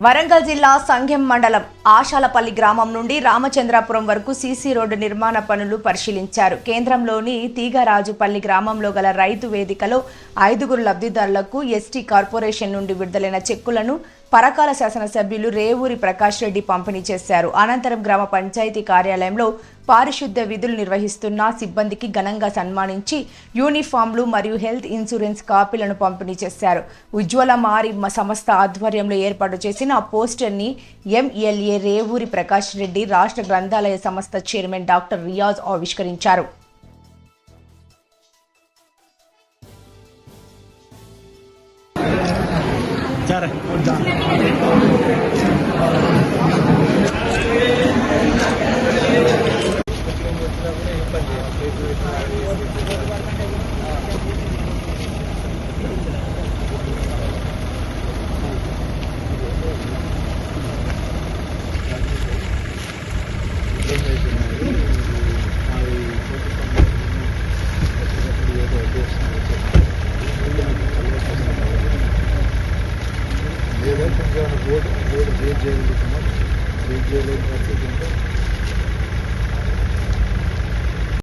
వరంగల్ జిల్లా సంఘెం మండలం ఆశాలపల్లి గ్రామం నుండి రామచంద్రాపురం వరకు సీసీ రోడ్డు నిర్మాణ పనులు పరిశీలించారు. కేంద్రంలోని తీగరాజుపల్లి గ్రామంలో గల రైతు వేదికలో 5 లబ్ధిదారులకు ఎస్టీ కార్పొరేషన్ నుండి విడుదలైన చెక్కులను పరకాల శాసనసభ్యులు రేవూరి ప్రకాష్ రెడ్డి పంపిణీ చేశారు. అనంతరం గ్రామ పంచాయతీ కార్యాలయంలో పారిశుద్ధ్య విధులు నిర్వహిస్తున్న సిబ్బందికి ఘనంగా సన్మానించి యూనిఫామ్లు మరియు హెల్త్ ఇన్సూరెన్స్ కాపీలను పంపిణీ చేశారు. ఉజ్వల మారి సంస్థ ఆధ్వర్యంలో ఏర్పాటు చేసిన పోస్టర్ని ఎమ్మెల్యే రేవూరి ప్రకాష్ రెడ్డి, రాష్ట్ర గ్రంథాలయ సంస్థ చైర్మన్ డాక్టర్ రియాజ్ ఆవిష్కరించారు. बोर्ड रेज చేయగలుగుతున్నాం. రేజ్ చేయలేని పరిస్థితి ఉంటే